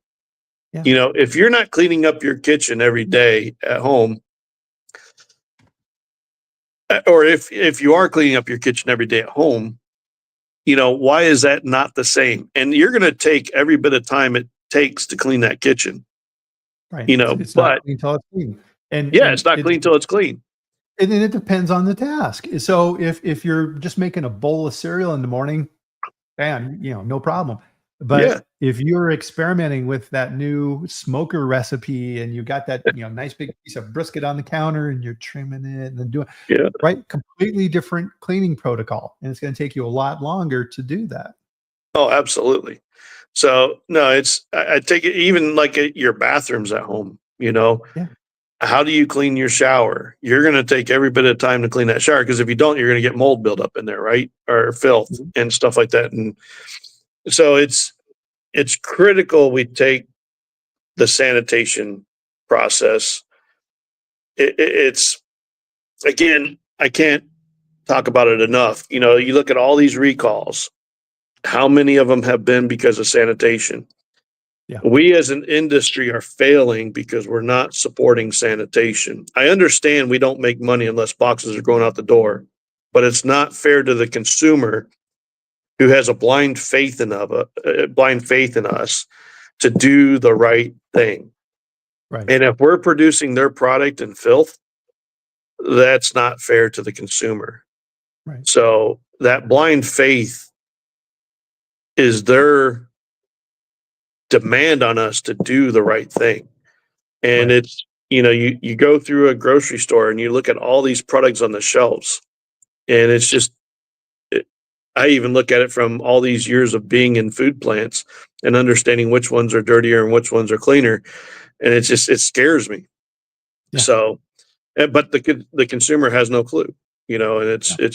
Yeah. If you're not cleaning up your kitchen every day at home, or if you are cleaning up your kitchen every day at home, why is that not the same? And you're going to take every bit of time it takes to clean that kitchen, Right. It's not but clean till it's clean. And yeah, it's and not it clean till it's clean. and then it depends on the task. So if you're just making a bowl of cereal in the morning, man, no problem. Yeah, But if you're experimenting with that new smoker recipe and you got that, nice big piece of brisket on the counter and you're trimming it and then doing yeah. right, completely different cleaning protocol. And it's going to take you a lot longer to do that. Oh, absolutely. So no, I take it even like at your bathrooms at home. Yeah. How do you clean your shower? You're going to take every bit of time to clean that shower, because if you don't, you're going to get mold buildup in there, right? Or filth Mhm. and stuff like that. And so it's critical we take the sanitation process. It's again, I can't talk about it enough. You look at all these recalls. How many of them have been because of sanitation? Yeah. We as an industry are failing because we're not supporting sanitation. I understand we don't make money unless boxes are going out the door, but it's not fair to the consumer who has a blind faith in us to do the right thing. Right. And if we're producing their product in filth, that's not fair to the consumer. Right. So that blind faith is their demand on us to do the right thing. And Right. it's, you go through a grocery store and you look at all these products on the shelves, and it's just, it, I even look at it from all these years of being in food plants and understanding which ones are dirtier and which ones are cleaner. And it scares me. Yeah. So, but the consumer has no clue, and Yeah.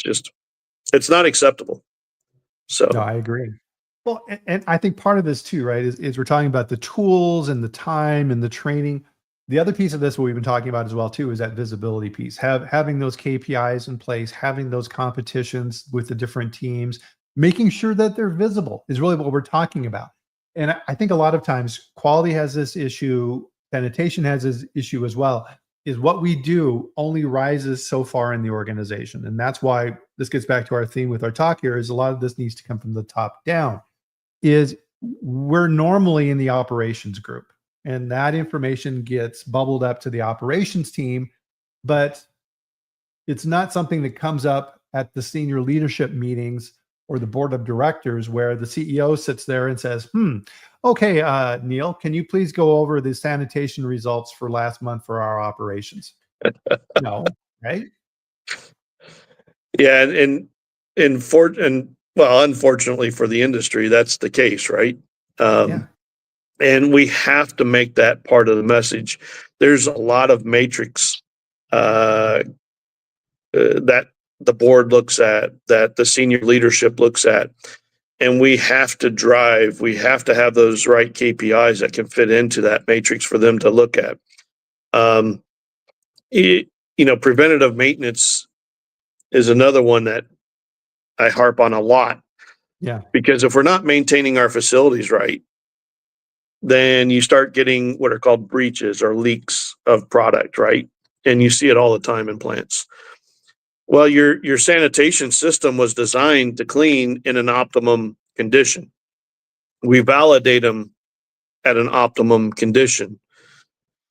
it's not acceptable. No, So, I agree. Well, and I think part of this too, right, is we're talking about the tools and the time and the training. The other piece of this, what we've been talking about as well too, is that visibility piece. Having those KPIs in place, having those competitions with the different teams, making sure that they're visible is really what we're talking about. And I think a lot of times quality has this issue, sanitation has this issue as well. Is what we do only rises so far in the organization, and that's why this gets back to our theme with our talk here. Is a lot of this needs to come from the top down is we're normally in the operations group. and that information gets bubbled up to the operations team, but it's not something that comes up at the senior leadership meetings or the board of directors where the CEO sits there and says, okay, Neil, can you please go over the sanitation results for last month for our operations? No, right? Yeah, well, unfortunately for the industry, that's the case, right? Yeah. And we have to make that part of the message. There's a lot of matrix that the board looks at, that the senior leadership looks at, and we have to have those right KPIs that can fit into that matrix for them to look at. Preventative maintenance is another one that I harp on a lot. Yeah. Because if we're not maintaining our facilities right, then you start getting what are called breaches or leaks of product, right? And you see it all the time in plants. Well, your sanitation system was designed to clean in an optimum condition. We validate them at an optimum condition.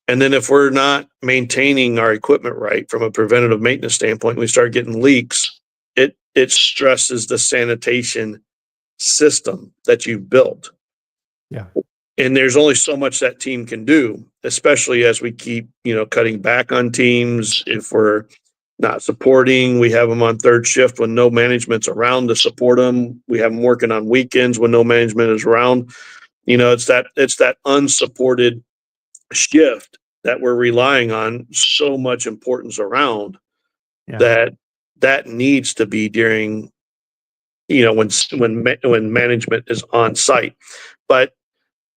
And then if we're not maintaining our equipment right from a preventative maintenance standpoint, we start getting leaks, it stresses the sanitation system that you've built. Yeah. And there's only so much that team can do, especially as we keep, cutting back on teams. If we're not supporting, we have them on third shift when no management's around to support them. We have them working on weekends when no management is around. It's that unsupported shift that we're relying on so much importance around. Yeah. That needs to be during, when management is on site. But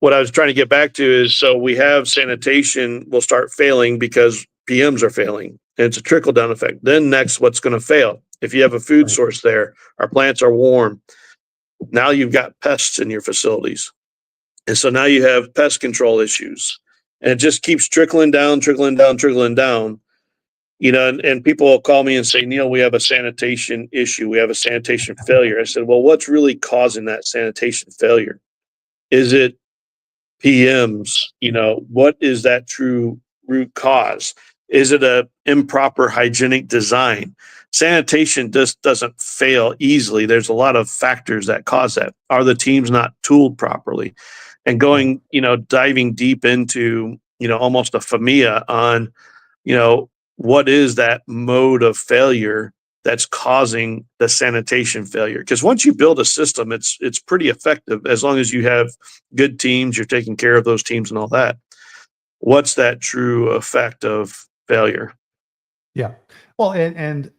what I was trying to get back to is, so we have sanitation will start failing because PMs are failing, and it's a trickle down effect. Then next, what's going to fail? If you have a food source there, our plants are warm. Now you've got pests in your facilities. And so now you have pest control issues, and it just keeps trickling down, and people will call me and say, Neil, we have a sanitation issue. We have a sanitation failure. I said, well, what's really causing that sanitation failure? Is it PMs? What is that true root cause? Is it a improper hygienic design? Sanitation just doesn't fail easily. There's a lot of factors that cause that. Are the teams not tooled properly? And going, diving deep into, almost a FMEA on, what is that mode of failure that's causing the sanitation failure? Because once you build a system, it's pretty effective as long as you have good teams, you're taking care of those teams and all that. What's that true effect of failure? Yeah. Well, and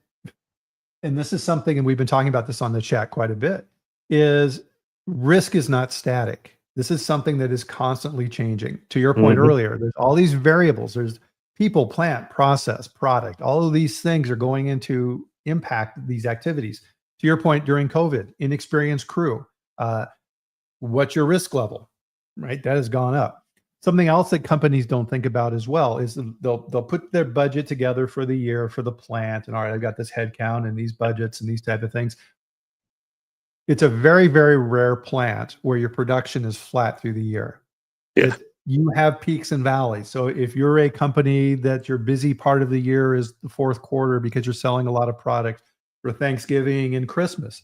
this is something, and we've been talking about this on the chat quite a bit, is risk is not static. This is something that is constantly changing. To your point earlier, there's all these variables. There's people, plant, process, product. All of these things are going into impact these activities. To your point, during COVID, inexperienced crew. What's your risk level? Right? That has gone up. Something else that companies don't think about as well is they'll put their budget together for the year for the plant, and all right, I've got this head count and these budgets and these type of things. It's a very, very rare plant where your production is flat through the year. Yeah. You have peaks and valleys. So if you're a company that your busy part of the year is the fourth quarter because you're selling a lot of product for Thanksgiving and Christmas,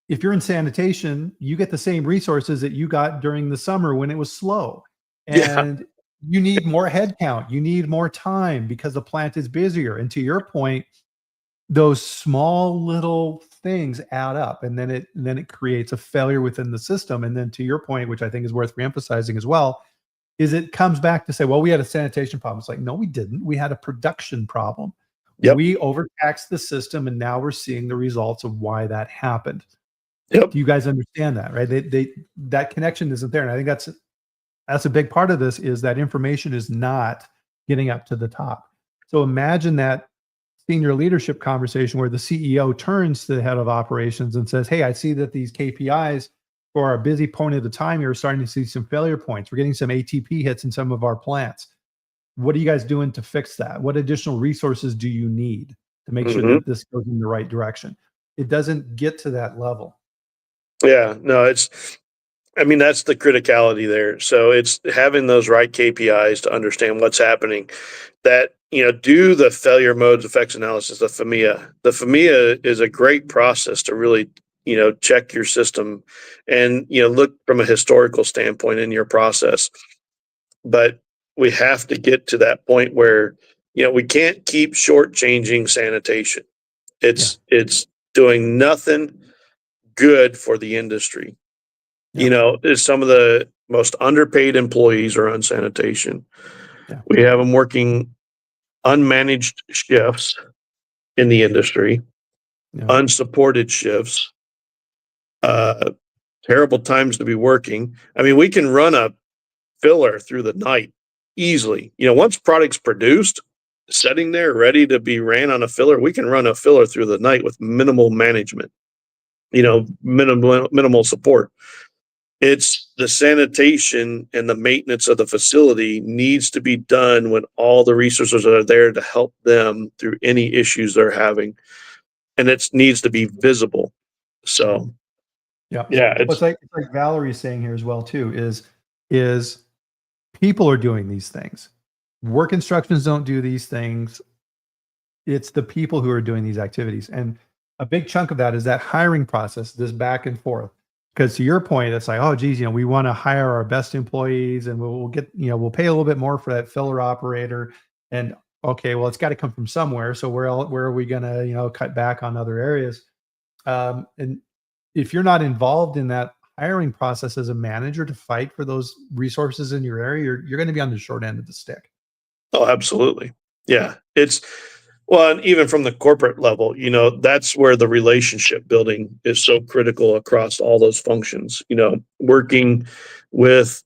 if you're in sanitation, you get the same resources that you got during the summer when it was slow. And you need more headcount. You need more time because the plant is busier. And to your point, those small little things add up, and then it creates a failure within the system. And then to your point, which I think is worth reemphasizing as well, is it comes back to say, well, we had a sanitation problem. It's like, no, we didn't. We had a production problem. Yep. We overtaxed the system, and now we're seeing the results of why that happened. Yep. Do you guys understand that, right? That connection isn't there. And I think that's a big part of this, is that information is not getting up to the top. So imagine that senior leadership conversation where the CEO turns to the head of operations and says, hey, I see that these KPIs for our busy point of the time, you're starting to see some failure points. We're getting some ATP hits in some of our plants. What are you guys doing to fix that? What additional resources do you need to make sure that this goes in the right direction? It doesn't get to that level. Yeah, no, I mean, that's the criticality there. So it's having those right KPIs to understand what's happening. That, do the failure modes effects analysis, the FMEA. The FMEA is a great process to really, check your system and, look from a historical standpoint in your process. But we have to get to that point where, we can't keep shortchanging sanitation. Yeah. It's doing nothing good for the industry. Yeah. Some of the most underpaid employees are on sanitation. Yeah. We have them working unmanaged shifts in the industry, Yeah. unsupported shifts, uh, terrible times to be working. I mean, we can run a filler through the night easily. Once product's produced, sitting there ready to be ran on a filler, we can run a filler through the night with minimal management, minimal support. It's the sanitation and the maintenance of the facility needs to be done when all the resources are there to help them through any issues they're having. And it needs to be visible. So, Yeah. yeah, Well, it's like Valerie's saying here as well too, is people are doing these things. Work instructions don't do these things. It's the people who are doing these activities. And a big chunk of that is that hiring process, this back and forth. Because to your point, it's like, oh, geez, we want to hire our best employees and we'll get, we'll pay a little bit more for that filler operator. And okay, well, it's got to come from somewhere. So where are we going to, cut back on other areas? And if you're not involved in that hiring process as a manager to fight for those resources in your area, you're going to be on the short end of the stick. Oh, absolutely. Yeah. Well, and even from the corporate level, that's where the relationship building is so critical across all those functions, working with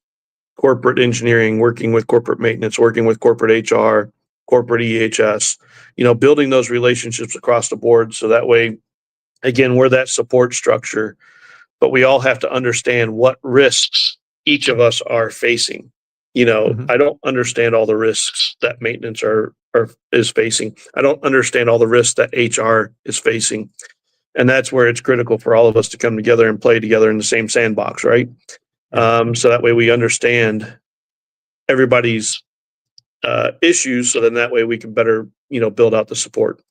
corporate engineering, working with corporate maintenance, working with corporate HR, corporate EHS, building those relationships across the board. So that way, again, we're that support structure, but we all have to understand what risks each of us are facing. Mhm. I don't understand all the risks that maintenance is facing. I don't understand all the risks that HR is facing. And that's where it's critical for all of us to come together and play together in the same sandbox, right? Yeah. So that way we understand everybody's issues. So then that way we can better, build out the support.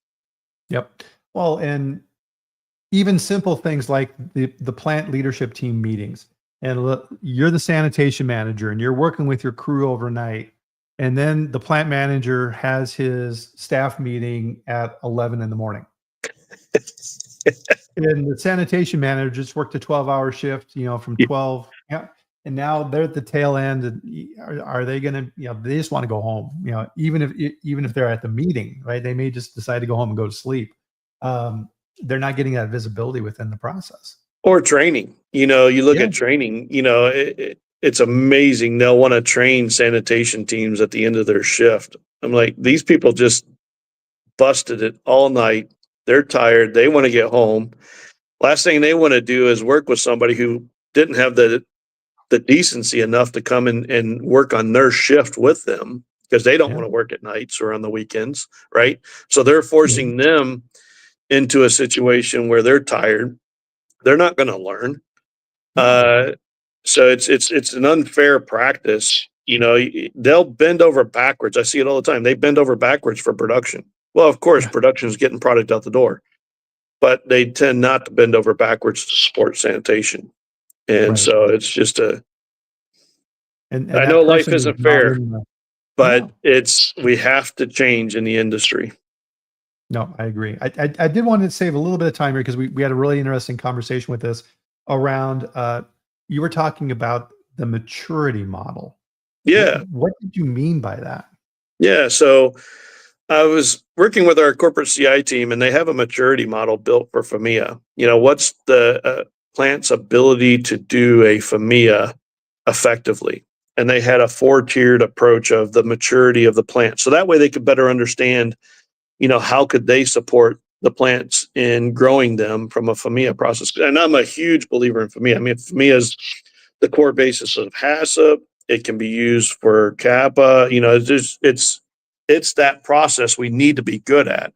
Yep. Well, and even simple things like the plant leadership team meetings. And you're the sanitation manager and you're working with your crew overnight. And then the plant manager has his staff meeting at 11 in the morning. And the sanitation manager just worked a 12-hour shift, from 12. Yeah. And now they're at the tail end. And are they going to, they just want to go home, even if they're at the meeting, right? They may just decide to go home and go to sleep. They're not getting that visibility within the process. Or training, you look Yeah. at training, it's amazing. They'll want to train sanitation teams at the end of their shift. I'm like, these people just busted it all night. They're tired. They want to get home. Last thing they want to do is work with somebody who didn't have the decency enough to come and work on their shift with them because they don't Yeah. want to work at nights or on the weekends, right? So they're forcing them into a situation where they're tired. They're not going to learn. So it's an unfair practice. They'll bend over backwards. I see it all the time. They bend over backwards for production. Well, of course, Yeah. production is getting product out the door, but they tend not to bend over backwards to support sanitation. And Right. so it's just And I that know life person is isn't not fair, in the. but No. we have to change in the industry. No, I agree. I did want to save a little bit of time here because we had a really interesting conversation with this around you were talking about the maturity model. Yeah. What did you mean by that? Yeah. So I was working with our corporate CI team, and they have a maturity model built for FMEA. What's the plant's ability to do a FMEA effectively? And they had a 4-tiered approach of the maturity of the plant. So that way they could better understand, how could they support the plants in growing them from a FMEA process. And I'm a huge believer in FMEA. I mean, FMEA is the core basis of HACCP. It can be used for Kappa. It's that process we need to be good at.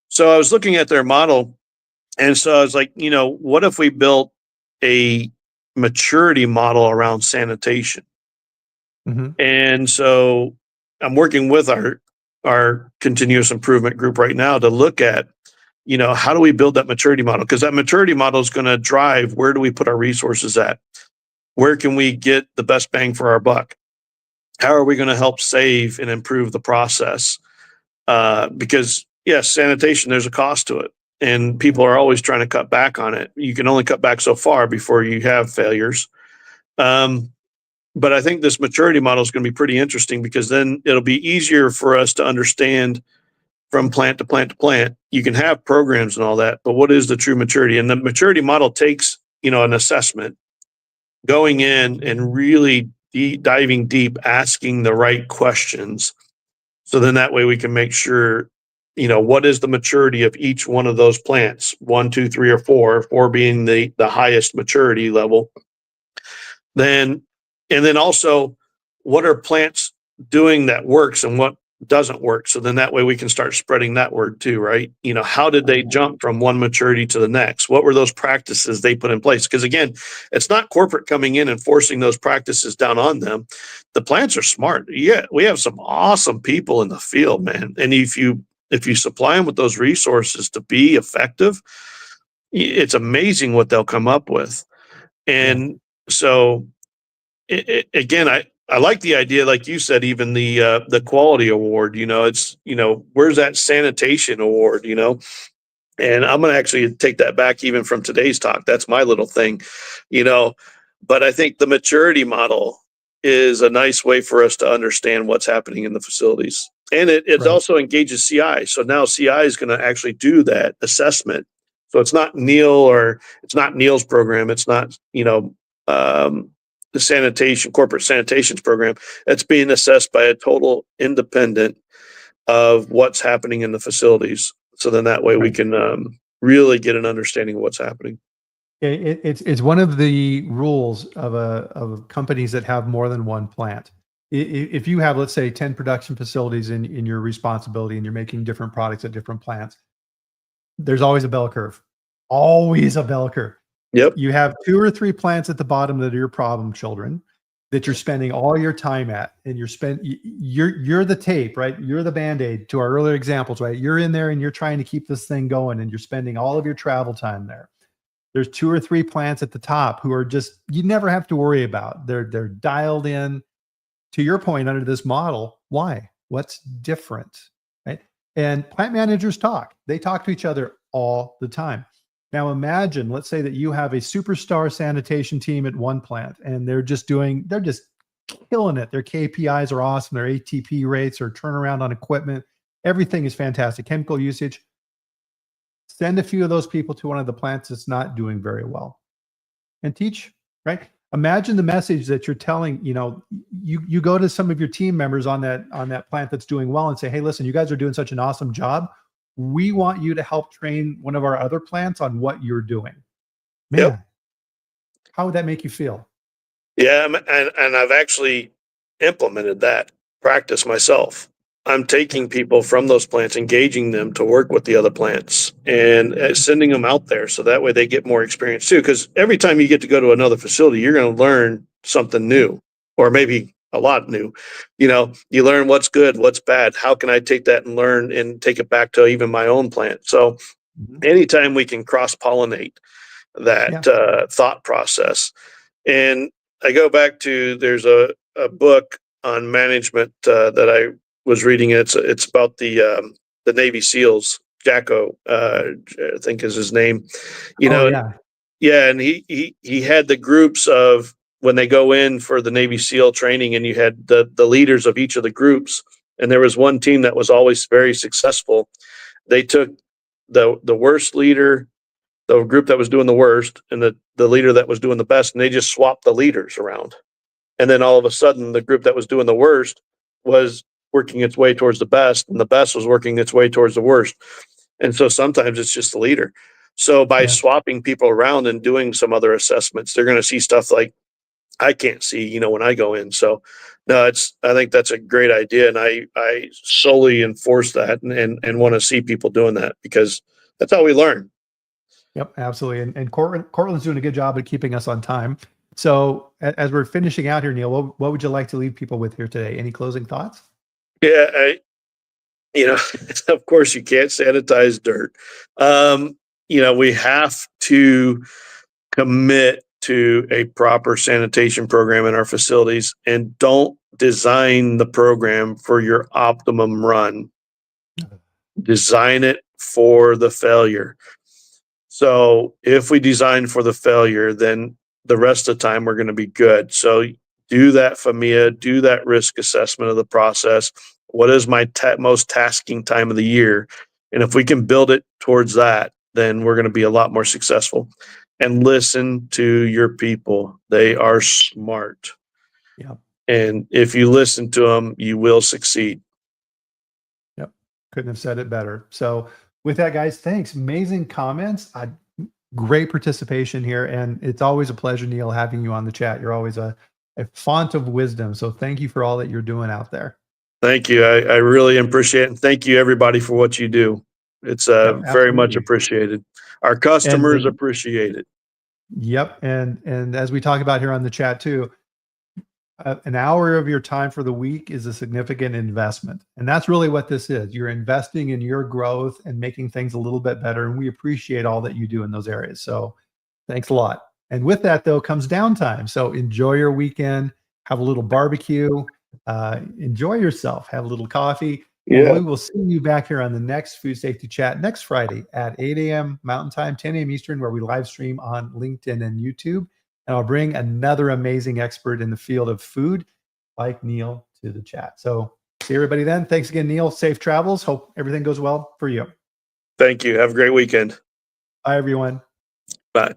So I was looking at their model, and so I was like, what if we built a maturity model around sanitation. Mhm. And so I'm working with our continuous improvement group right now to look at, how do we build that maturity model? Because that maturity model is going to drive, where do we put our resources at? Where can we get the best bang for our buck? How are we going to help save and improve the process? Because yes, sanitation, there's a cost to it, and people are always trying to cut back on it. You can only cut back so far before you have failures. But I think this maturity model is going to be pretty interesting, because then it'll be easier for us to understand from plant to plant to plant. You can have programs and all that, but what is the true maturity? And the maturity model takes, an assessment, going in and really diving deep, asking the right questions. So then that way we can make sure, what is the maturity of each one of those plants? 1, 2, 3, or 4, 4 being the highest maturity level. Then, and then also, what are plants doing that works and what doesn't work? So then that way we can start spreading that word too, right? How did they jump from one maturity to the next? What were those practices they put in place? Because again, it's not corporate coming in and forcing those practices down on them. The plants are smart. Yeah, we have some awesome people in the field, man. And if you supply them with those resources to be effective, it's amazing what they'll come up with. And so again, I like the idea, like you said, even the quality award, it's, where's that sanitation award, and I'm going to actually take that back even from today's talk. That's my little thing, but I think the maturity model is a nice way for us to understand what's happening in the facilities. And it Right. also engages CI. So now CI is going to actually do that assessment. So it's not it's not Neil's program. It's not, the corporate sanitations program. That's being assessed by a total independent of what's happening in the facilities. So then that way we can really get an understanding of what's happening. It's one of the rules of companies that have more than one plant. If you have, let's say, 10 production facilities in your responsibility, and you're making different products at different plants, there's always a bell curve. Always a bell curve. Yep. You have 2 or 3 plants at the bottom that are your problem children that you're spending all your time at, and you're the tape, right? You're the Band-Aid to our earlier examples, right? You're in there and you're trying to keep this thing going, and you're spending all of your travel time there. There's 2 or 3 plants at the top who are just, you never have to worry about. They're dialed in. To your point, under this model, why? What's different, right? And plant managers talk. They talk to each other all the time. Now imagine, let's say that you have a superstar sanitation team at one plant, and they're just killing it. Their KPIs are awesome. Their ATP rates or turnaround on equipment, everything is fantastic. Chemical usage. Send a few of those people to one of the plants that's not doing very well and teach, right? Imagine the message that you're telling, you go to some of your team members on that plant that's doing well and say, hey, listen, you guys are doing such an awesome job. We want you to help train one of our other plants on what you're doing. Man, Yep. How would that make you feel? Yeah. And I've actually implemented that practice myself. I'm taking people from those plants, engaging them to work with the other plants, and sending them out there so that way they get more experience too. Because every time you get to go to another facility, you're going to learn something new, or maybe a lot new. You learn what's good, what's bad. How can I take that and learn and take it back to even my own plant? So anytime we can cross pollinate that thought process. And I go back to, there's a book on management that I was reading. It's about the Navy SEALs. Jacko, I think is his name. Yeah, and he had the groups of, when they go in for the Navy SEAL training, and you had the leaders of each of the groups, and there was one team that was always very successful. They took the worst leader, the group that was doing the worst, and the leader that was doing the best, and they just swapped the leaders around. And then all of a sudden, the group that was doing the worst was working its way towards the best, and the best was working its way towards the worst. And so sometimes it's just the leader. So by swapping people around and doing some other assessments, they're going to see stuff like I can't see, when I go in. So no, I think that's a great idea. And I solely enforce that and want to see people doing that, because that's how we learn. Yep, absolutely. And Cortland's doing a good job at keeping us on time. So as we're finishing out here, Neil, what would you like to leave people with here today? Any closing thoughts? Yeah, you know, of course you can't sanitize dirt. We have to commit to a proper sanitation program in our facilities and don't design the program for your optimum run. Design it for the failure. So if we design for the failure, then the rest of the time we're going to be good. So do that FMEA, do that risk assessment of the process. What is my most tasking time of the year? And if we can build it towards that, then we're going to be a lot more successful. And listen to your people. They are smart. Yeah. And if you listen to them, you will succeed. Yep. Couldn't have said it better. So with that, guys, thanks. Amazing comments. Great participation here. And it's always a pleasure, Neil, having you on the chat. You're always a font of wisdom. So thank you for all that you're doing out there. Thank you. I really appreciate it. And thank you, everybody, for what you do. It's Yep, very much absolutely. appreciated. Our customers appreciate it. Yep. And as we talk about here on the chat too, an hour of your time for the week is a significant investment. And that's really what this is. You're investing in your growth and making things a little bit better. And we appreciate all that you do in those areas. So thanks a lot. And with that, though, comes downtime. So enjoy your weekend, have a little barbecue, enjoy yourself, have a little coffee. And Yeah. we will see you back here on the next Food Safety Chat next Friday at 8 a.m. Mountain Time, 10 a.m. Eastern, where we live stream on LinkedIn and YouTube. And I'll bring another amazing expert in the field of food like Neil to the chat. So see everybody then. Thanks again, Neil. Safe travels. Hope everything goes well for you. Thank you. Have a great weekend. Bye, everyone. Bye.